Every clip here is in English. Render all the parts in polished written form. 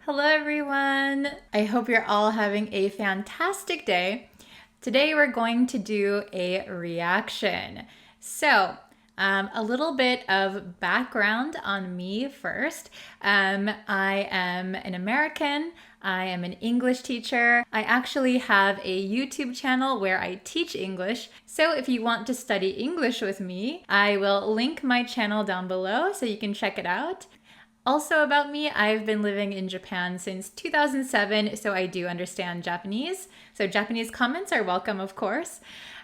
Hello everyone! I hope you're all having a fantastic day. Today we're going to do a reaction. So, a little bit of background on me first. I am an American. I am an English teacher. I actually have a YouTube channel where I teach English. So if you want to study English with me, I will link my channel down below so you can check it out. Also about me, I've been living in Japan since 2007, so I do understand Japanese. So Japanese comments are welcome, of course.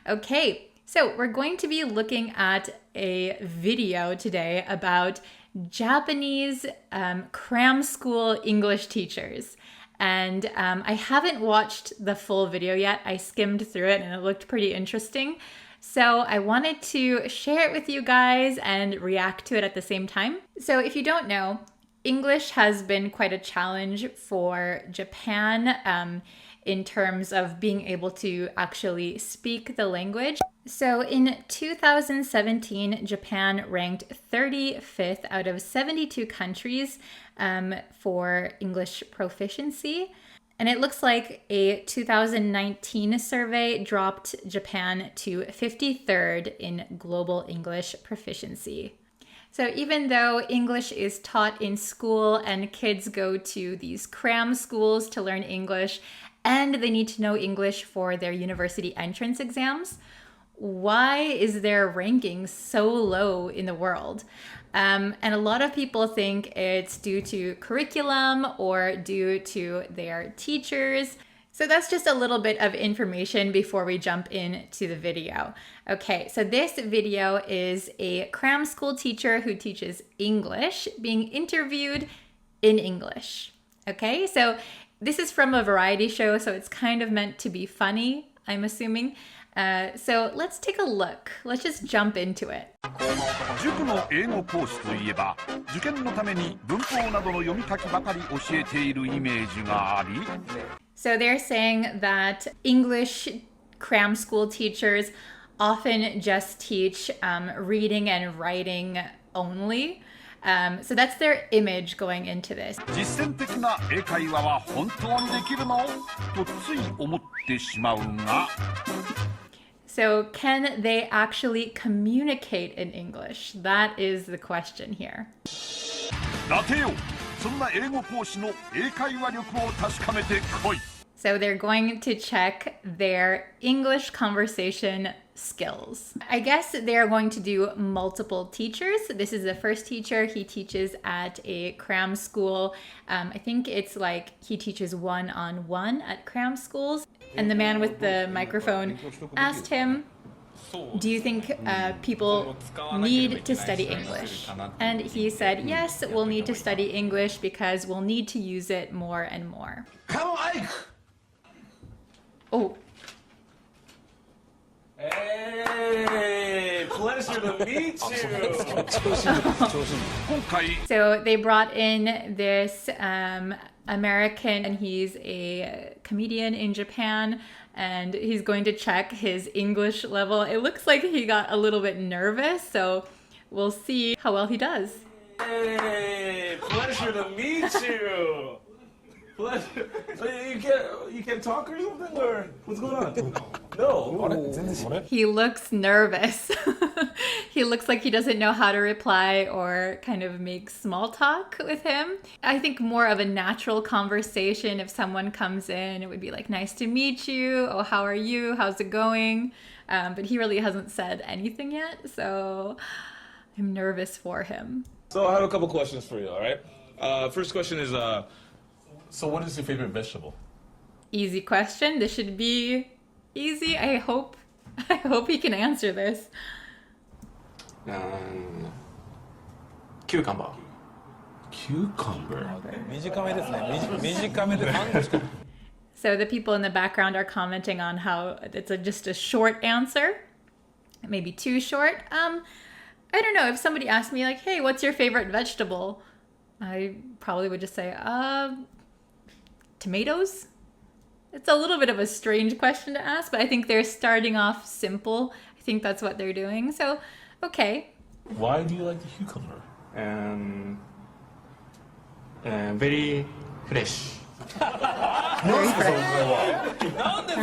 Okay, so we're going to be looking at a video today about Japanese cram school English teachers. And I haven't watched the full video yet. I skimmed through it and it looked pretty interesting. So I wanted to share it with you guys and react to it at the same time. So if you don't know, English has been quite a challenge for Japan in terms of being able to actually speak the language. So in 2017, Japan ranked 35th out of 72 countries for English proficiency. And it looks like a 2019 survey dropped Japan to 53rd in global English proficiency. So even though English is taught in school and kids go to these cram schools to learn English and they need to know English for their university entrance exams, why is their ranking so low in the world? And a lot of people think it's due to curriculum or due to their teachers. So that's just a little bit of information before we jump into the video. Okay, so this video is a cram school teacher who teaches English being interviewed in English. Okay, so this is from a variety show, so it's kind of meant to be funny, I'm assuming. So let's take a look. Let's just jump into it. 塾の英語講師といえば、受験のために文法などの読み書きばかり教えているイメージがあり。So they're saying that English cram school teachers often just teach reading and writing only. So that's their image going into this. 実践的な英会話は本当にできるのとつい思ってしまうが。So can they actually communicate in English? That is the question here. ラテよ、そんな英語講師の英会話力を確かめてこい。So they're going to check their English conversation skills. I guess they're going to do multiple teachers. This is the first teacher. He teaches at a cram school. I think it's like he teaches one-on-one at cram schools. And the man with the microphone asked him, do you think people need to study English? And he said, yes, we'll need to study English because we'll need to use it more and more. Oh. Hey, pleasure to meet you. So they brought in this American, and he's a comedian in Japan, and he's going to check his English level. It looks like he got a little bit nervous, so we'll see how well he does. Hey, pleasure to meet you. Pleasure. So you can't talk or something, or what's going on? No. He looks nervous. He looks like he doesn't know how to reply or kind of make small talk with him. I think more of a natural conversation. If someone comes in, it would be like, nice to meet you. Oh, how are you? How's it going? But he really hasn't said anything yet, so I'm nervous for him. So I have a couple questions for you, all right? First question is, so what is your favorite vegetable? Easy question. This should be easy. I hope he can answer this. Cucumber. So the people in the background are commenting on how it's just a short answer. Maybe too short. I don't know. If somebody asked me like, hey, what's your favorite vegetable? I probably would just say, tomatoes? It's a little bit of a strange question to ask, but I think they're starting off simple. I think that's what they're doing. So, okay. Why do you like the cucumber? Very フレッシュ。 Very fresh. なんです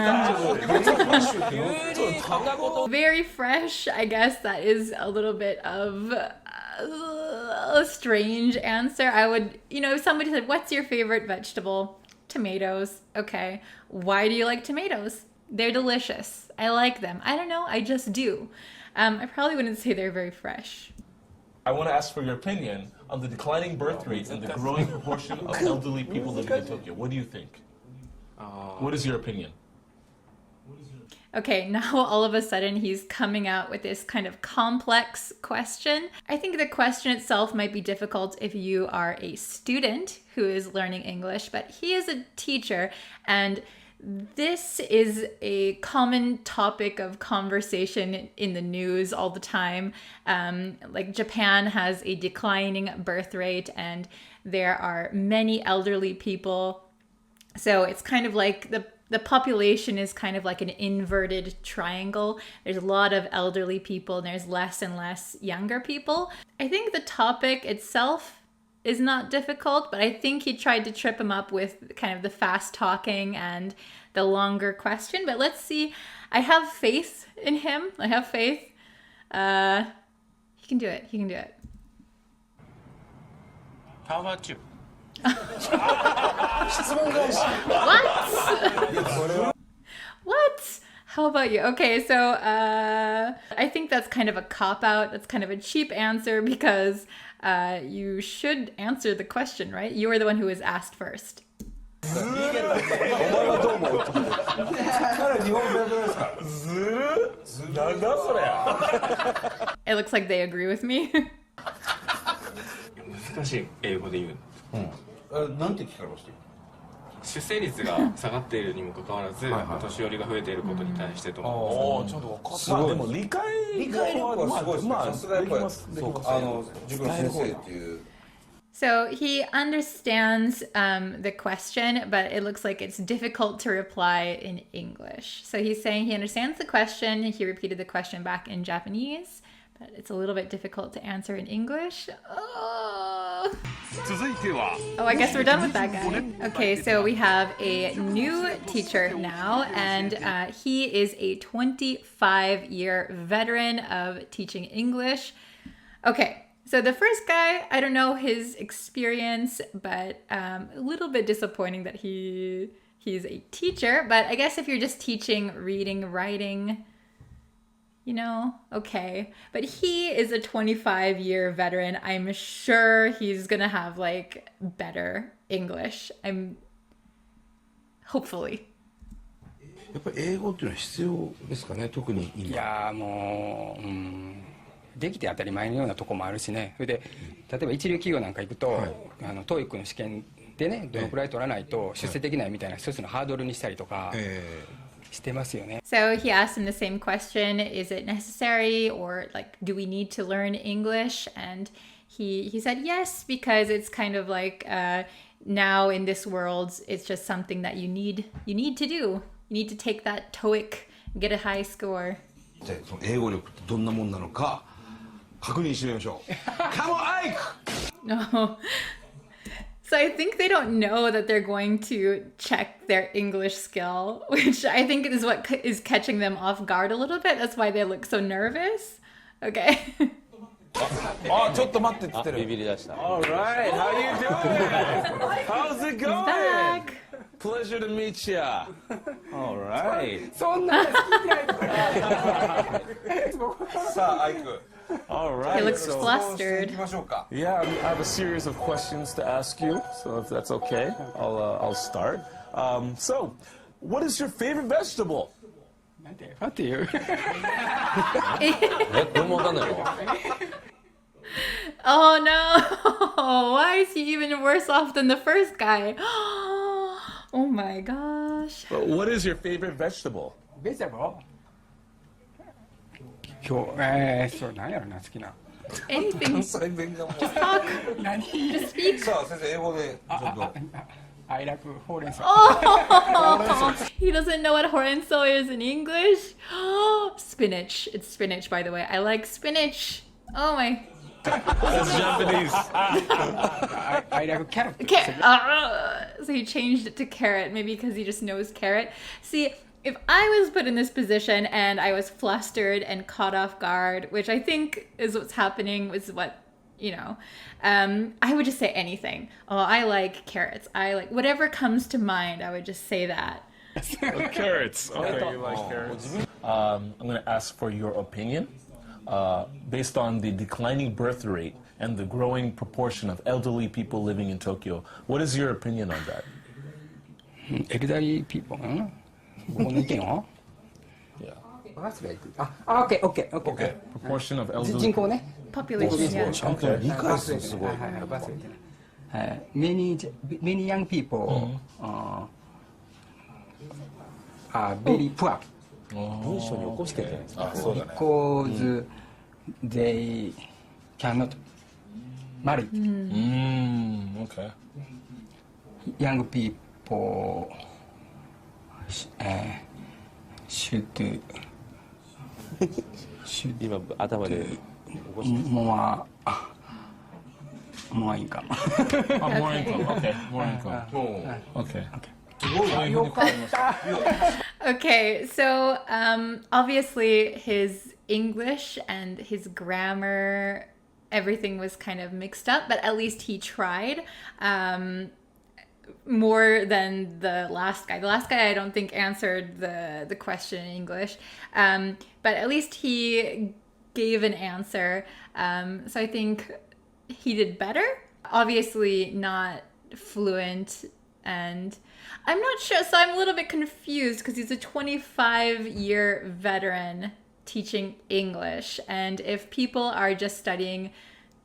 か？急にそんなこと。 Very fresh. I guess that is a little bit of a strange answer. I would, if somebody said, "What's your favorite vegetable?" Tomatoes. Okay. Why do you like tomatoes? They're delicious. I like them. I don't know. I just do. I probably wouldn't say they're very fresh. I want to ask for your opinion on the declining birth rates and the growing proportion of elderly people living in Tokyo. What do you think? What is your opinion? Okay, now all of a sudden he's coming out with this kind of complex question. I think the question itself might be difficult if you are a student who is learning English, but he is a teacher, and this is a common topic of conversation in the news all the time. Like Japan has a declining birth rate, and there are many elderly people. So it's kind of like the population is kind of like an inverted triangle. There's a lot of elderly people and there's less and less younger people. I think the topic itself is not difficult, but I think he tried to trip him up with kind of the fast talking and the longer question. But let's see. I have faith in him. I have faith. He can do it. He can do it. How about you? What? What? How about you? Okay, so I think that's kind of a cop-out. That's kind of a cheap answer because you should answer the question, right? You were the one who was asked first. It looks like they agree with me. 難しい英語で言う。なんて聞かれました？出生率が下がっているにもかかわらず、年寄りが増えていることに対してと思ちょっと分かった。まあでも理解力はすごいですね。さすがやっぱり塾の先生っていう。So he understands the question, but it looks like it's difficult to reply in English. So he's saying he understands the question. He repeated the question back in Japanese, but it's a little bit difficult to answer in English. Oh, I guess we're done with that guy. Okay, so we have a new teacher now, and he is a 25-year veteran of teaching English. Okay. So the first guy, I don't know his experience, but a little bit disappointing that he's a teacher. But I guess if you're just teaching reading, writing, okay. But he is a 25-year veteran. I'm sure he's gonna have like better English. Hopefully. やっぱり英語っていうのは必要ですかね、特に今。いやもう、できて当たり前のようなとこもあるしね。それで例えば一流企業なんか行くと、TOEIC の試験でねどのくらい取らないと出世できないみたいな一つのハードルにしたりとかしてますよね。So he asked him the same question: Is it necessary, or like, do we need to learn English? And he said yes, because it's kind of like now in this world, it's just something that you need to do. You need to take that TOEIC, get a high score. じゃあその英語力ってどんなもんなのか。確認してみましょう。Come on, Ike! No. So I think they don't know that they're going to check their English skill, which I think is what is catching them off guard a little bit. That's why they look so nervous. Okay. ちょっと待ってって言ってる。ビビり出した。Alright, how you doing? How's it going? Back. Pleasure to meet ya. Alright. そんな好き嫌いとか。さあ、アイク。All right. He looks flustered. Yeah, I have a series of questions to ask you, so if that's okay, I'll start. So, what is your favorite vegetable? なんていう。どうもわかんないの? Oh no! Why is he even worse off than the first guy? Oh my gosh. What is your favorite vegetable? ベジタブル？今日そうなんやろな好きな。Anything. 関西弁がもう。 Just talk. 何？ Just speak. さあ先生英語でちょっと。I like ほうれん草。Oh, he doesn't know what horenso is in English. Spinach. It's spinach, by the way. I like spinach. Oh my. That's Japanese. I like carrot. Okay. so he changed it to carrot, maybe because he just knows carrot. See, if I was put in this position and I was flustered and caught off guard, which I think is what's happening, is what, I would just say anything. Oh, I like carrots. I like whatever comes to mind. I would just say that. Carrots. Okay, you like carrots. I'm going to ask for your opinion based on the declining birth rate and the growing proportion of elderly people living in Tokyo. What is your opinion on that? elderly people, 僕の意見を Yeah. OK Okay. Proportion of elderly 人口ね Population, yeah. ちゃんと理解するすごい。many young people are very poor 文章に起こしてるあ、そうだね。 because they cannot marry. Okay. Young people should 今頭で more income. More income. Okay. More income. Okay. Okay, so obviously his English and his grammar, everything was kind of mixed up, but at least he tried more than the last guy. The last guy I don't think answered the question in English, but at least he gave an answer. So I think he did better. Obviously not fluent, and I'm not sure, so I'm a little bit confused because he's a 25-year veteran teaching English, and if people are just studying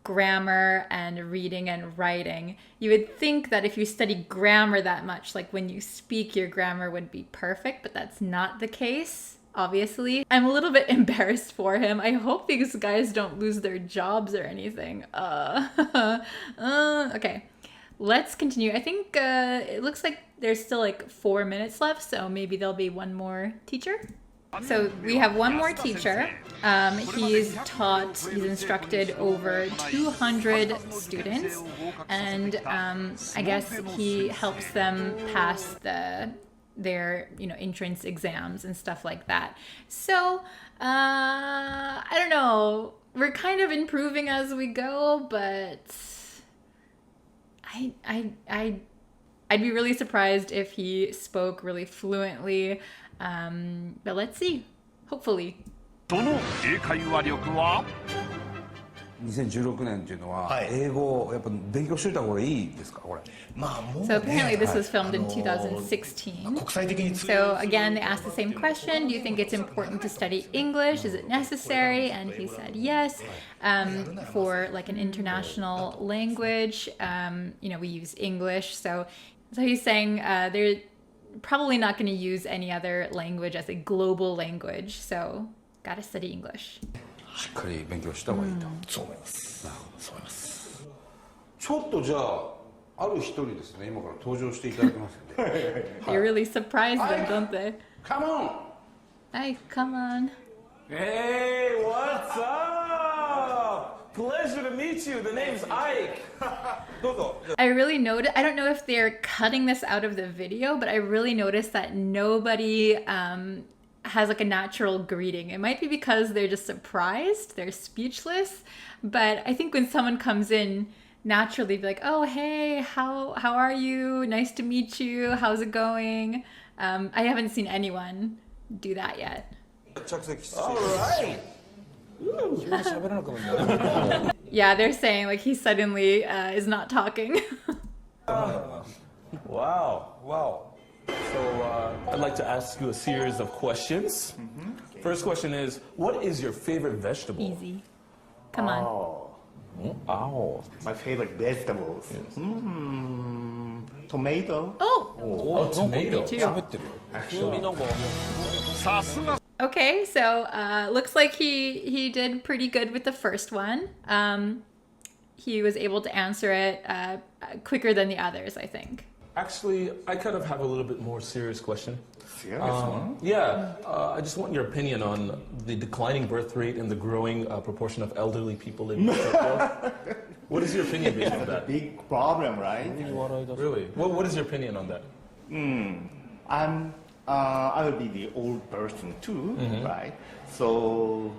grammar and reading and writing, you would think that if you study grammar that much, like when you speak, your grammar would be perfect, but that's not the case, obviously. I'm a little bit embarrassed for him. I hope these guys don't lose their jobs or anything. Okay, let's continue. I think it looks like there's still like 4 minutes left, so maybe there'll be one more teacher. So we have one more teacher. He's instructed over 200 students, and I guess he helps them pass their entrance exams and stuff like that. So I don't know. We're kind of improving as we go, but I'd be really surprised if he spoke really fluently. But let's see. Hopefully. その英会話力は2016年っていうのは英語をやっぱ勉強しといた方がいいですかこれ。 So apparently this was filmed in 2016. So again, they asked the same question. Do you think it's important to study English? Is it necessary? And he said yes. For like an international language, we use English. So he's saying they're probably not going to use any other language as a global language. So gotta study English. しっかり勉強した方がいいと。そう思います。そう思います。ちょっとじゃあある一人ですね今から登場していただきますので。They really surprise them, don't they? Come on. Hi, come on. Hey, what's up? Pleasure to meet you. The name's Ike. どうぞ。 I really noticed, I don't know if they're cutting this out of the video, but I really noticed that nobody has like a natural greeting. It might be because they're just surprised, they're speechless, but I think when someone comes in, naturally be like, oh, hey, how are you? Nice to meet you. How's it going? I haven't seen anyone do that yet. 着席して。 All right. Yeah, they're saying like he suddenly is not talking. Wow. So I'd like to ask you a series of questions. First question is, what is your favorite vegetable? Easy. Come on. Ow. My favorite vegetables. Tomato. Oh, Tomato. two. さすが Okay, so looks like he did pretty good with the first one. He was able to answer it quicker than the others, I think. Actually, I kind of have a little bit more serious question. Serious one? Yeah, I just want your opinion on the declining birth rate and the growing proportion of elderly people living in Tokyo. What is your opinion based on That's a that? big problem, right? Really? What is your opinion on that? I will be the old person too, right? So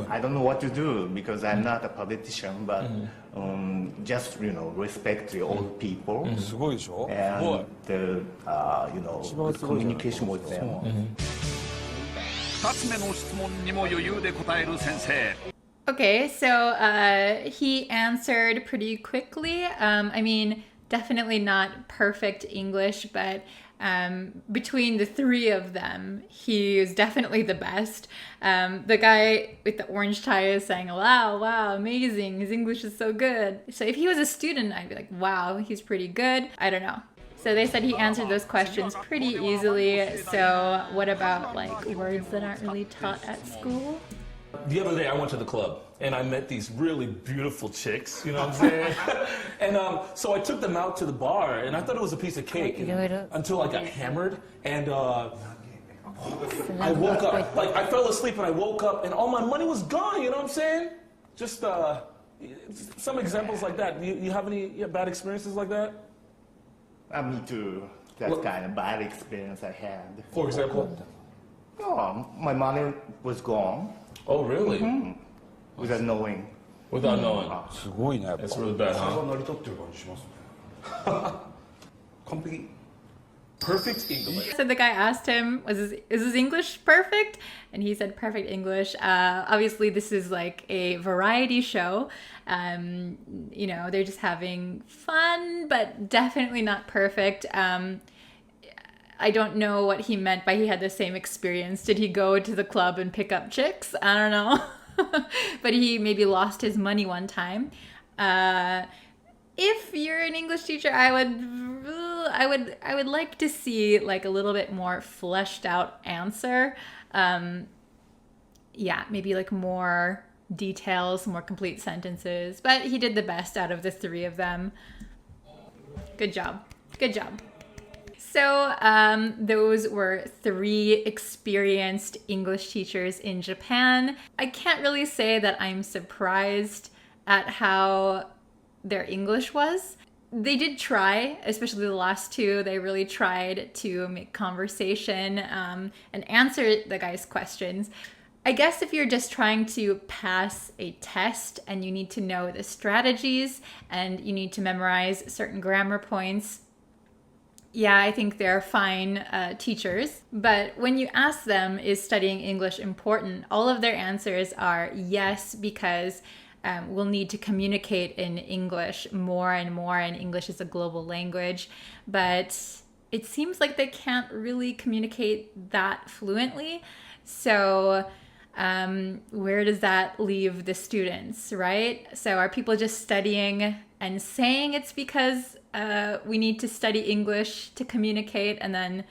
I don't know what to do because I'm not a politician, but just respect the old people すごいでしょ and the the communication with them. 2つ目の質問にも余裕で答える先生。 Okay, so he answered pretty quickly. I mean, definitely not perfect English, but between the three of them, he is definitely the best. The guy with the orange tie is saying, wow, wow, amazing. His English is so good. So if he was a student, I'd be like, wow, he's pretty good. I don't know. So they said he answered those questions pretty easily. So what about like words that aren't really taught at school? The other day I went to the club and I met these really beautiful chicks, you know what I'm saying? And so I took them out to the bar and I thought it was a piece of cake until I got hammered and I woke up, like I fell asleep and I woke up and all my money was gone, you know what I'm saying? Just some examples like that. You have any bad experiences like that? Me too. That's kind of bad experience I had. For example? Oh, my money was gone Oh, really? without knowing. Without knowing. すごいねやっぱ That's really bad, それ huh? が成り立ってる感じしますね完璧 Perfect English. So the guy asked him, is his English perfect? And he said perfect English. Obviously, this is like a variety show. They're just having fun, but definitely not perfect. I don't know what he meant by he had the same experience. Did he go to the club and pick up chicks? I don't know. But he maybe lost his money one time. If you're an English teacher, I would like to see like a little bit more fleshed out answer. Maybe like more details, more complete sentences. But he did the best out of the three of them. Good job. Good job. So those were three experienced English teachers in Japan. I can't really say that I'm surprised at how their English was. They did try, especially the last two. They really tried to make conversation and answer the guy's questions. I guess if you're just trying to pass a test and you need to know the strategies and you need to memorize certain grammar points, yeah, I think they're fine teachers. But when you ask them, is studying English important? All of their answers are yes, because we'll need to communicate in English more and more, and English is a global language. But it seems like they can't really communicate that fluently. So where does that leave the students, right? So are people just studying and saying it's because we need to study English to communicate, and then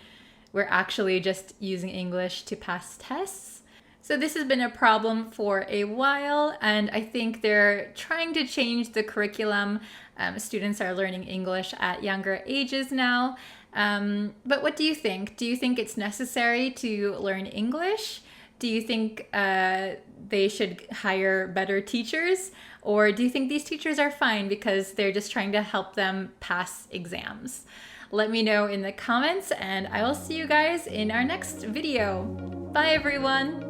we're actually just using English to pass tests? So this has been a problem for a while, and I think they're trying to change the curriculum. Students are learning English at younger ages now. But what do you think? Do you think it's necessary to learn English? Do you think they should hire better teachers? Or do you think these teachers are fine because they're just trying to help them pass exams? Let me know in the comments, and I will see you guys in our next video. Bye, everyone!